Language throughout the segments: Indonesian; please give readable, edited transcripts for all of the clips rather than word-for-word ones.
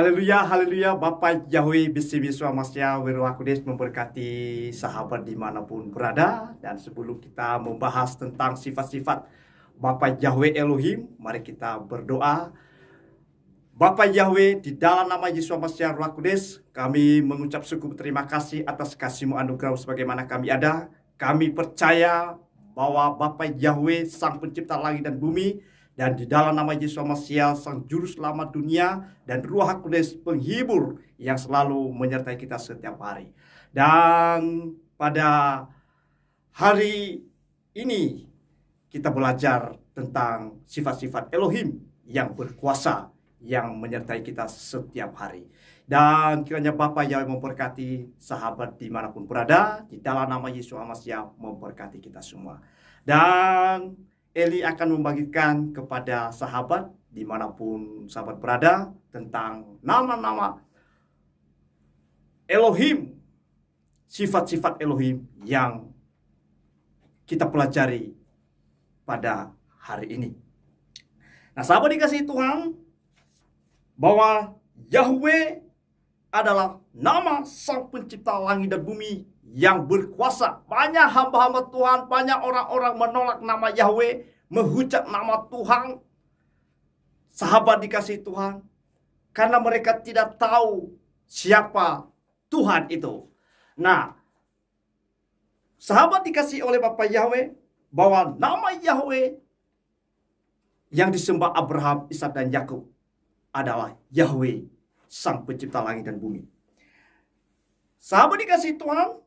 Haleluya, haleluya, Bapak Yahweh bisi biswa masya Wirwa Kudus memberkati sahabat dimanapun berada. Dan sebelum kita membahas tentang sifat-sifat Bapak Yahweh Elohim, mari kita berdoa. Bapak Yahweh, di dalam nama Yesus Masya Wirwa Kudus, kami mengucap syukur terima kasih atas kasih-Mu anugerah sebagaimana kami ada. Kami percaya bahwa Bapak Yahweh Sang Pencipta langit dan bumi, dan di dalam nama Yesus Masial, Sang Juru Selamat dunia, dan Ruach Kudus penghibur yang selalu menyertai kita setiap hari. Dan pada hari ini kita belajar tentang sifat-sifat Elohim yang berkuasa, yang menyertai kita setiap hari. Dan kiranya Bapa Yahweh memberkati sahabat dimanapun berada, di dalam nama Yesus Masial memberkati kita semua. Dan Eli akan membagikan kepada sahabat dimanapun sahabat berada tentang nama-nama Elohim, sifat-sifat Elohim yang kita pelajari pada hari ini. Nah, sahabat dikasihi Tuhan, bahwa Yahweh adalah nama Sang Pencipta langit dan bumi yang berkuasa. Banyak hamba-hamba Tuhan, banyak orang-orang menolak nama Yahweh, menghujat nama Tuhan. Sahabat dikasihi Tuhan, karena mereka tidak tahu siapa Tuhan itu. Nah, sahabat dikasihi oleh Bapak Yahweh, bahwa nama Yahweh yang disembah Abraham, Ishak dan Yakub adalah Yahweh, Sang Pencipta langit dan bumi. Sahabat dikasihi Tuhan,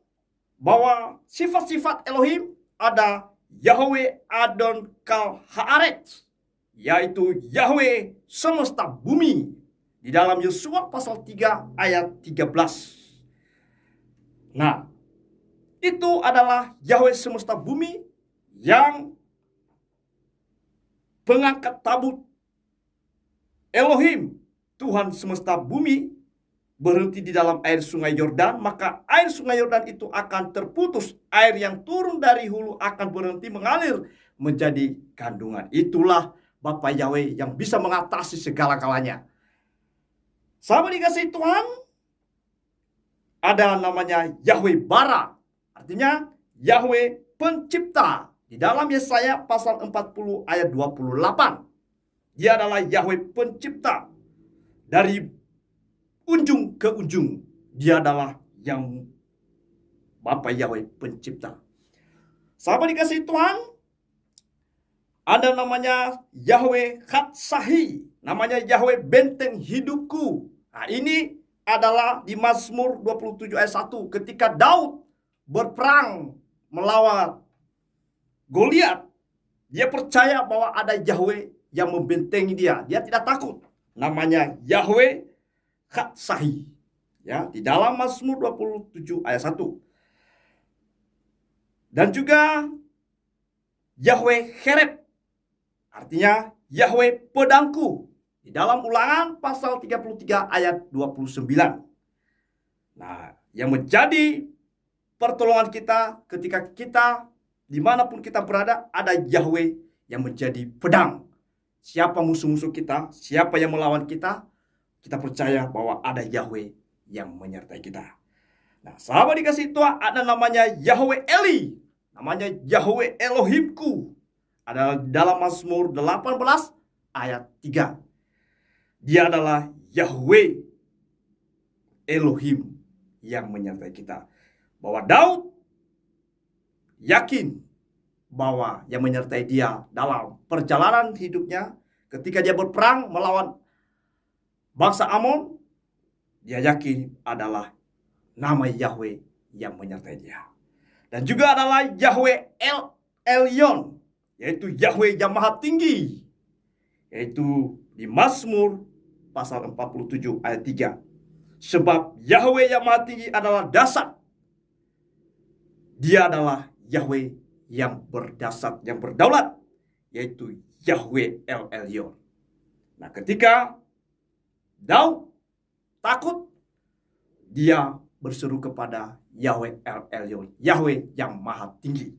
bahwa sifat-sifat Elohim ada Yahweh Adon Kal Haaretz, yaitu Yahweh semesta bumi, di dalam Yosua pasal 3 ayat 13. Nah, itu adalah Yahweh semesta bumi yang pengangkat tabut Elohim, Tuhan semesta bumi, berhenti di dalam air sungai Yordan, maka air sungai Yordan itu akan terputus. Air yang turun dari hulu akan berhenti mengalir menjadi kandungan. Itulah Bapak Yahweh yang bisa mengatasi segala-galanya. Sahabat dikasihi Tuhan, ada namanya Yahweh Bara, artinya Yahweh Pencipta. Di dalam Yesaya pasal 40 ayat 28. Dia adalah Yahweh Pencipta. Dari ujung ke ujung, dia adalah yang Bapa Yahweh Pencipta. Sahabat dikasihi Tuhan, ada namanya Yahweh Hatsahi, namanya Yahweh Benteng Hidupku. Nah, ini adalah di Mazmur 27 ayat 1, ketika Daud berperang melawan Goliat, dia percaya bahwa ada Yahweh yang membentengi dia. Dia tidak takut. Namanya Yahweh Hatsahi, ya, di dalam Mazmur 27 ayat 1. Dan juga Yahweh Hereb, artinya Yahweh pedangku, di dalam Ulangan pasal 33 ayat 29. Nah, yang menjadi pertolongan kita ketika kita dimanapun kita berada, ada Yahweh yang menjadi pedang. Siapa musuh-musuh kita, siapa yang melawan kita, kita percaya bahwa ada Yahweh yang menyertai kita. Nah, sahabat dikasihi Tuhan, ada namanya Yahweh Eli, namanya Yahweh Elohimku. Ada dalam Mazmur 18 ayat 3. Dia adalah Yahweh Elohim yang menyertai kita. Bahwa Daud yakin bahwa yang menyertai dia dalam perjalanan hidupnya ketika dia berperang melawan bangsa Amon, dia yakin adalah nama Yahweh yang menyertai dia. Dan juga adalah Yahweh El Elyon, yaitu Yahweh yang maha tinggi, yaitu di Mazmur pasal 47 ayat 3. Sebab Yahweh yang maha tinggi adalah dasar. Dia adalah Yahweh yang berdasar, yang berdaulat, yaitu Yahweh El Elyon. Nah, ketika Daud takut, dia berseru kepada Yahweh El Elyon, Yahweh yang maha tinggi.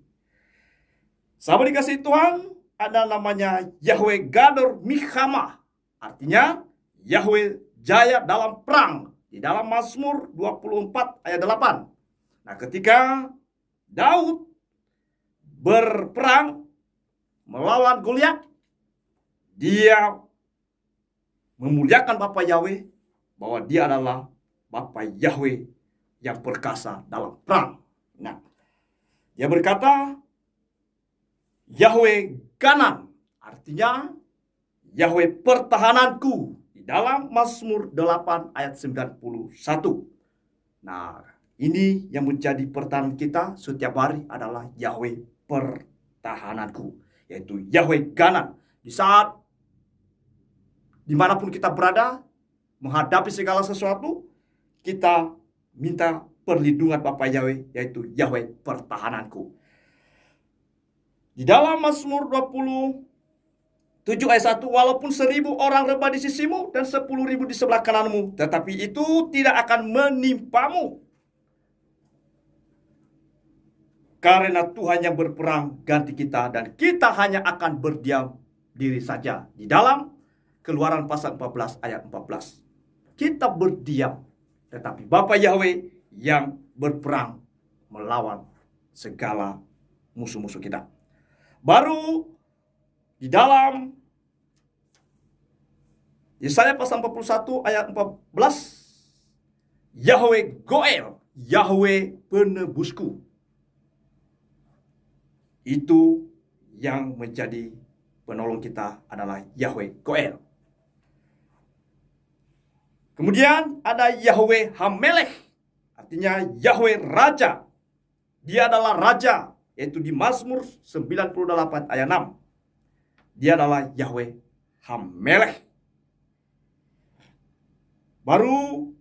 Sahabat dikasihi Tuhan, ada namanya Yahweh Gador Mikhamah, artinya Yahweh jaya dalam perang. Di dalam Mazmur 24 ayat 8. Nah, ketika Daud berperang melawan Goliat, dia memuliakan Bapa Yahweh, bahwa dia adalah Bapa Yahweh yang perkasa dalam perang. Nah, dia berkata, Yahweh Ganan, artinya Yahweh pertahananku, di dalam Mazmur 8 ayat 91. Nah, ini yang menjadi pertahanan kita setiap hari adalah Yahweh pertahananku, yaitu Yahweh Ganan. Di saat dimanapun kita berada, menghadapi segala sesuatu, kita minta perlindungan Bapa Yahweh, yaitu Yahweh pertahananku. Di dalam Mazmur 27 ayat 1, walaupun 1000 orang rebah di sisimu dan 10.000 di sebelah kananmu, tetapi itu tidak akan menimpamu. Karena Tuhan yang berperang ganti kita, dan kita hanya akan berdiam diri saja. Di dalam Keluaran pasal 14 ayat 14. Kita berdiam, tetapi Bapa Yahweh yang berperang melawan segala musuh-musuh kita. Baru di dalam Yesaya pasal 41 ayat 14, Yahweh Goel, Yahweh penebusku. Itu yang menjadi penolong kita adalah Yahweh Goel. Kemudian ada Yahweh Hamelech, artinya Yahweh Raja. Dia adalah Raja, yaitu di Mazmur 98 ayat 6. Dia adalah Yahweh Hamelech. Baru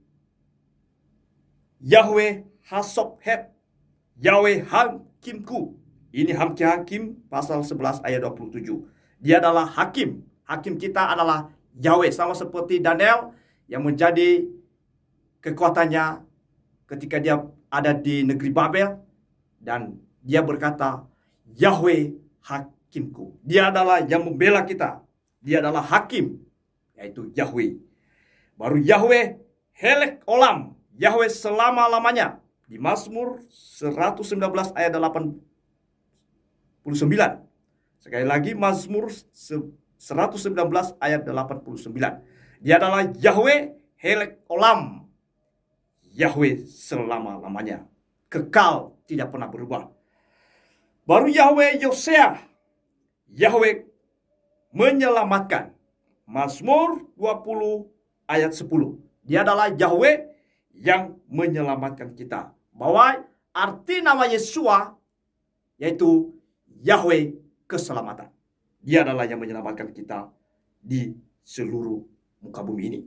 Yahweh Hasobhet, Yahweh Hakimku. Ini Hakim pasal 11 ayat 27. Dia adalah hakim. Hakim kita adalah Yahweh, sama seperti Daniel yang menjadi kekuatannya ketika dia ada di negeri Babel, dan dia berkata, Yahweh Hakimku. Dia adalah yang membela kita. Dia adalah hakim, yaitu Yahweh. Baru Yahweh Helek Olam, Yahweh selama-lamanya. Di Mazmur 119 ayat 89. Sekali lagi Mazmur 119 ayat 89. Dia adalah Yahweh Helek Olam, Yahweh selama-lamanya, kekal, tidak pernah berubah. Baru Yahweh Yosea, Yahweh menyelamatkan. Mazmur 20 ayat 10. Dia adalah Yahweh yang menyelamatkan kita. Bahwa arti nama Yesua yaitu Yahweh keselamatan. Dia adalah yang menyelamatkan kita di seluruh muka bumi ini.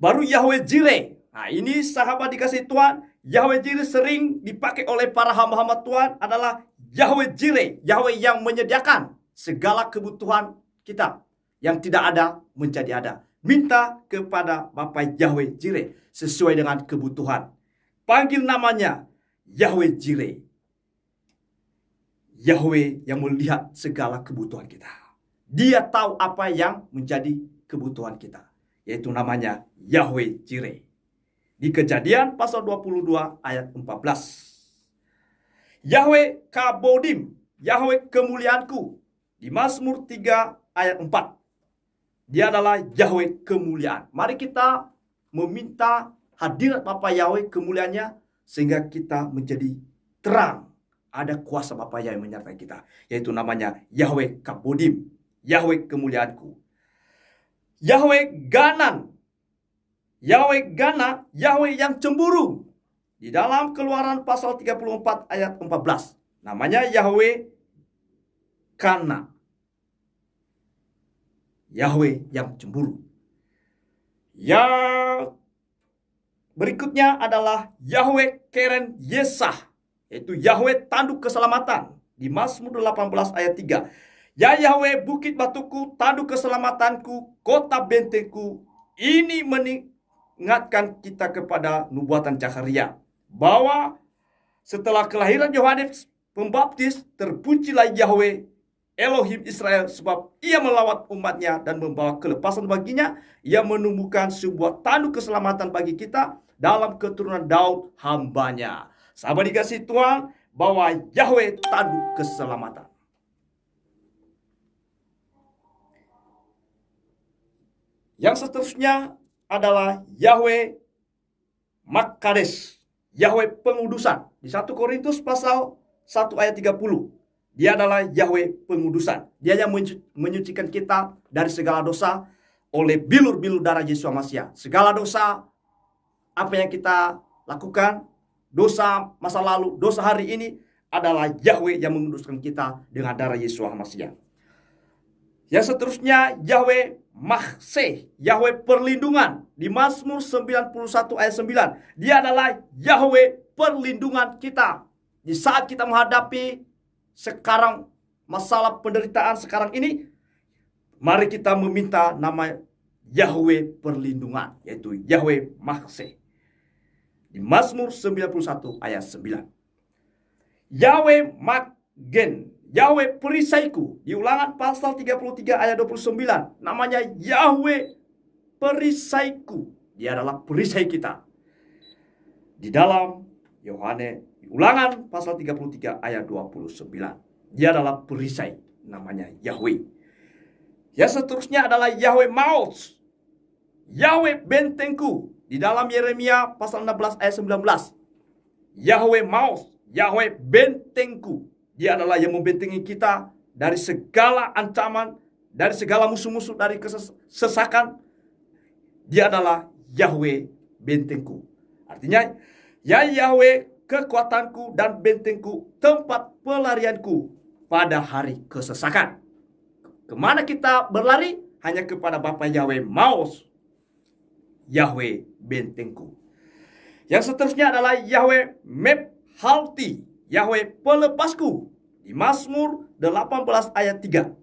Baru Yahweh Jireh. Nah, ini sahabat dikasih Tuhan, Yahweh Jireh sering dipakai oleh para hamba-hamba Tuhan adalah Yahweh Jireh, Yahweh yang menyediakan segala kebutuhan kita. Yang tidak ada menjadi ada. Minta kepada Bapa Yahweh Jireh sesuai dengan kebutuhan. Panggil namanya Yahweh Jireh. Yahweh yang melihat segala kebutuhan kita. Dia tahu apa yang menjadi kebutuhan kita, yaitu namanya Yahweh Jireh. Di Kejadian pasal 22 ayat 14. Yahweh Kabodim, Yahweh kemuliaanku. Di Mazmur 3 ayat 4. Dia adalah Yahweh kemuliaan. Mari kita meminta hadirat Bapa Yahweh kemuliaannya, sehingga kita menjadi terang. Ada kuasa Bapa Yahweh menyertai kita, yaitu namanya Yahweh Kabodim, Yahweh kemuliaanku. Yahweh Ganan, Yahweh Gana, Yahweh yang cemburu. Di dalam Keluaran pasal 34 ayat 14. Namanya Yahweh Kana, Yahweh yang cemburu. Yang berikutnya adalah Yahweh Keren Yesah, yaitu Yahweh tanduk keselamatan. Di Mazmur 18 ayat 3. Ya Yahweh bukit batuku, tanduk keselamatanku, kota bentengku. Ini mengingatkan kita kepada nubuatan Zakharia, bahwa setelah kelahiran Yohanes Pembaptis, terpujilah Yahweh Elohim Israel, sebab ia melawat umatnya dan membawa kelepasan baginya. Ia menumbuhkan sebuah tanduk keselamatan bagi kita dalam keturunan Daud hambanya. Sahabat dikasih Tuhan, bahwa Yahweh tanduk keselamatan. Yang seterusnya adalah Yahweh Makades, Yahweh pengudusan. Di 1 Korintus pasal 1 ayat 30. Dia adalah Yahweh pengudusan. Dia yang menyucikan kita dari segala dosa oleh bilur-bilur darah Yesus Masiah. Segala dosa, apa yang kita lakukan, dosa masa lalu, dosa hari ini, adalah Yahweh yang menguduskan kita dengan darah Yesus Masiah. Yang seterusnya Yahweh Mahseh, Yahweh perlindungan. Di Mazmur 91 ayat 9. Dia adalah Yahweh perlindungan kita. Di saat kita menghadapi sekarang masalah penderitaan sekarang ini, mari kita meminta nama Yahweh perlindungan, yaitu Yahweh Mahseh. Di Mazmur 91 ayat 9. Yahweh Magen, Yahweh perisaiku. Di Ulangan pasal 33 ayat 29. Namanya Yahweh perisaiku. Dia adalah perisai kita. Di dalam Ulangan pasal 33 ayat 29. Dia adalah perisai. Namanya Yahweh. Yang seterusnya adalah Yahweh Maos, Yahweh bentengku. Di dalam Yeremia pasal 16 ayat 19. Yahweh Maos, Yahweh bentengku. Dia adalah yang membentengi kita dari segala ancaman, dari segala musuh-musuh, dari kesesakan. Dia adalah Yahweh bentengku. Artinya, ya Yahweh kekuatanku dan bentengku, tempat pelarianku pada hari kesesakan. Kemana kita berlari? Hanya kepada Bapa Yahweh Maos, Yahweh bentengku. Yang seterusnya adalah Yahweh Mephalti, Yahweh pelepasku. Di Mazmur 18 ayat 3.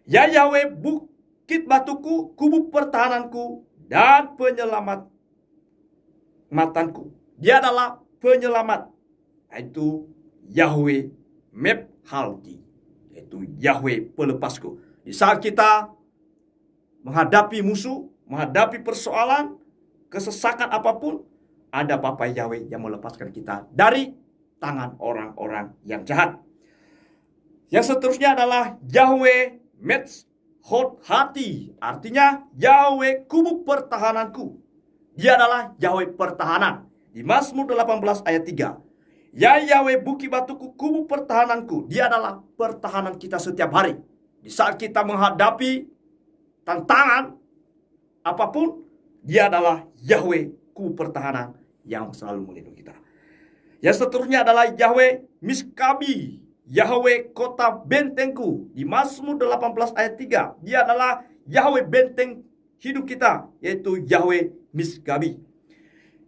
Ya Yahweh bukit batuku, kubu pertahananku, dan penyelamat matanku. Dia adalah penyelamat, yaitu Yahweh Mephalti, yaitu Yahweh pelepasku. Di saat kita menghadapi musuh, menghadapi persoalan, kesesakan apapun, ada Bapa Yahweh yang melepaskan kita dari tangan orang-orang yang jahat. Yang seterusnya adalah Yahweh Metzhothati, artinya Yahweh kubu pertahananku. Dia adalah Yahweh pertahanan. Di Mazmur 18 ayat 3. Ya Yahweh bukit batuku, kubu pertahananku. Dia adalah pertahanan kita setiap hari. Di saat kita menghadapi tantangan apapun, dia adalah Yahweh kubu pertahanan yang selalu melindungi kita. Yang seterusnya adalah Yahweh Miskabi, Yahweh kota bentengku. Di Mazmur 18 ayat 3. Dia adalah Yahweh benteng hidup kita, yaitu Yahweh Miskabi.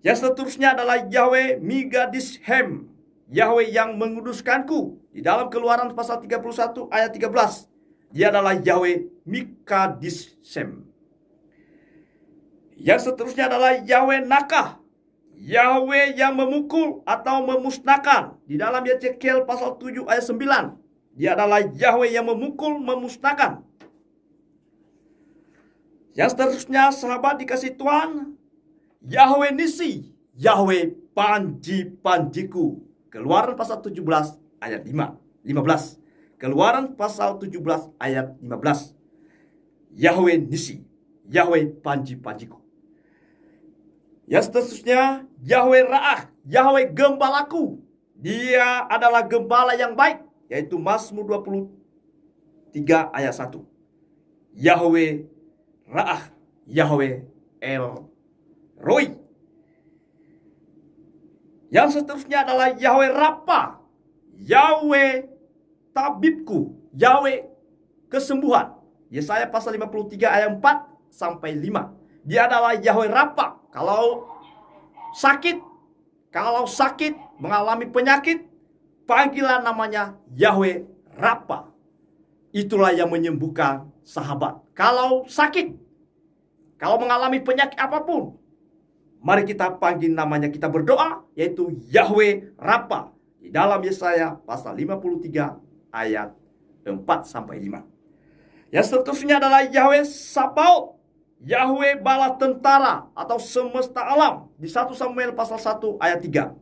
Yang seterusnya adalah Yahweh Migadishem, Yahweh yang menguduskanku. Di dalam Keluaran pasal 31 ayat 13. Dia adalah Yahweh Mikadishem. Yang seterusnya adalah Yahweh Nakah, Yahweh yang memukul atau memusnahkan. Di dalam Yezekiel pasal 7 ayat 9. Dia adalah Yahweh yang memukul, memusnahkan. Yang seterusnya sahabat dikasih Tuhan, Yahweh Nisi, Yahweh panji-panjiku. Keluaran pasal 17 ayat 15. Keluaran pasal 17 ayat 15. Yahweh Nisi, Yahweh panji-panjiku. Yang seterusnya Yahweh Ra'ah, Yahweh gembalaku. Dia adalah gembala yang baik, yaitu Mazmur 23 ayat 1. Yahweh Ra'ah, Yahweh El Roi. Yang seterusnya adalah Yahweh Rapa, Yahweh tabibku, Yahweh kesembuhan. Yesaya pasal 53 ayat 4 sampai 5. Dia adalah Yahweh Rapa. Kalau sakit, mengalami penyakit, panggilan namanya Yahweh Rapa. Itulah yang menyembuhkan sahabat. Kalau sakit, kalau mengalami penyakit apapun, mari kita panggil namanya, kita berdoa, yaitu Yahweh Rapa. Di dalam Yesaya pasal 53 ayat 4-5. Yang seterusnya adalah Yahweh Sabaoth, Yahweh bala tentara atau semesta alam di 1 Samuel pasal 1 ayat 3.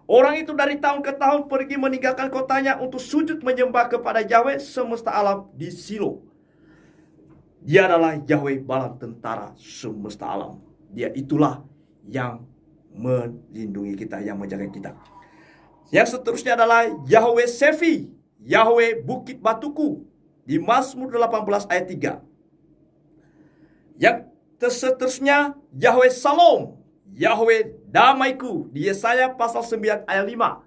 Orang itu dari tahun ke tahun pergi meninggalkan kotanya untuk sujud menyembah kepada Yahweh semesta alam di Silo. Dia adalah Yahweh bala tentara semesta alam. Dia itulah yang melindungi kita, yang menjaga kita. Yang seterusnya adalah Yahweh Sefi, Yahweh bukit batuku di Mazmur 18 ayat 3. Yang seterusnya Yahweh Salom, Yahweh damaiku di Yesaya pasal 9 ayat 5.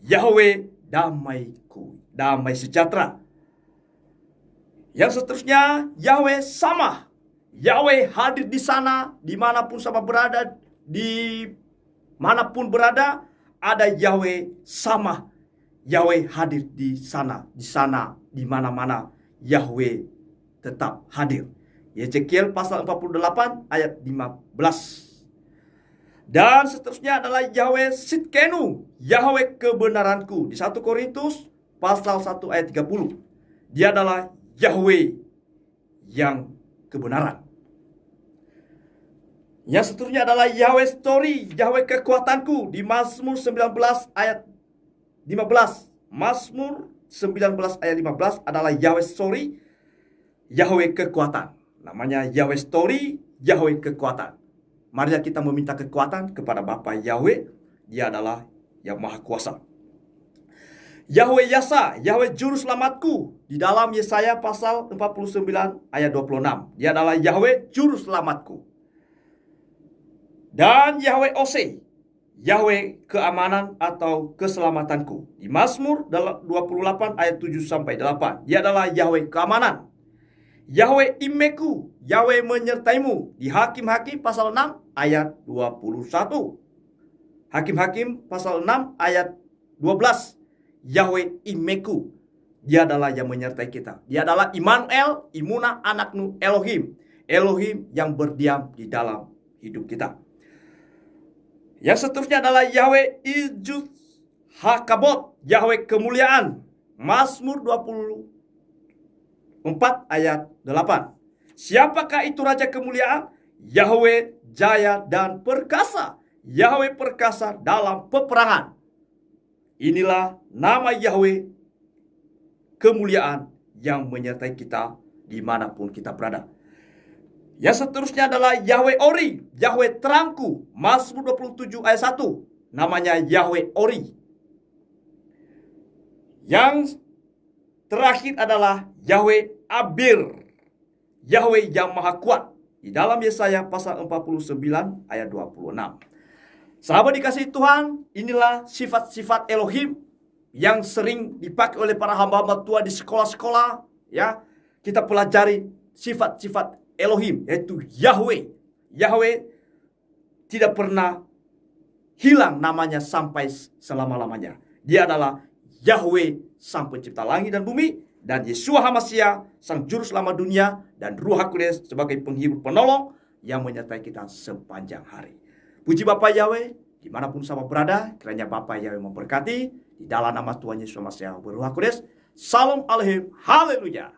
Yahweh damaiku, damai sejahtera. Yang seterusnya Yahweh Samah, Yahweh hadir di sana dimanapun sama berada, di manapun berada ada Yahweh Samah, Yahweh hadir di sana, di mana-mana Yahweh tetap hadir. Yeskiel pasal 48 ayat 15. Dan seterusnya adalah Yahweh Sitkenu, Yahweh kebenaranku di 1 Korintus pasal 1 ayat 30. Dia adalah Yahweh yang kebenaran. Yang seterusnya adalah Yahweh Story, Yahweh kekuatanku di Mazmur 19 ayat 15. Mazmur 19 ayat 15 adalah Yahweh Story, Yahweh kekuatan. Namanya Yahweh Story, Yahweh kekuatan. Mari kita meminta kekuatan kepada Bapa Yahweh. Dia adalah yang maha kuasa. Yahweh Yasa, Yahweh juru selamatku di dalam Yesaya pasal 49 ayat 26. Dia adalah Yahweh juru selamatku. Dan Yahweh Ose, Yahweh keamanan atau keselamatanku di Mazmur 28 ayat 7-8. Dia adalah Yahweh keamanan. Yahweh Imeku, Yahweh menyertaimu di Hakim-Hakim pasal 6 ayat 21. Hakim-Hakim pasal 6 ayat 12. Yahweh Imeku, dia adalah yang menyertai kita. Dia adalah Immanuel, Imuna anaknu Elohim, Elohim yang berdiam di dalam hidup kita. Yang seterusnya adalah Yahweh Ijud Hakabot, Yahweh kemuliaan. Mazmur 24 ayat 8. Siapakah itu Raja kemuliaan? Yahweh jaya dan perkasa, Yahweh perkasa dalam peperangan. Inilah nama Yahweh kemuliaan yang menyertai kita dimanapun kita berada. Yang seterusnya adalah Yahweh Ori, Yahweh terangku. Mazmur 27 ayat 1. Namanya Yahweh Ori. Yang terakhir adalah Yahweh Abir, Yahweh yang maha kuat. Di dalam Yesaya pasal 49 ayat 26. Sahabat dikasihi Tuhan, inilah sifat-sifat Elohim yang sering dipakai oleh para hamba-hamba Tuhan di sekolah-sekolah. Ya, kita pelajari sifat-sifat Elohim, yaitu Yahweh. Yahweh tidak pernah hilang namanya sampai selama-lamanya. Dia adalah Yahweh, sang pencipta langit dan bumi, dan Yeshua HaMashiach, sang juru selamat dunia, dan Ruh HaKudus sebagai penghibur penolong yang menyertai kita sepanjang hari. Puji Bapa Yahweh, dimanapun sama berada, kiranya Bapa Yahweh memberkati, di dalam nama Tuhan Yesus HaMashiach, Ruh HaKudus. Salam Aleichem, haleluya.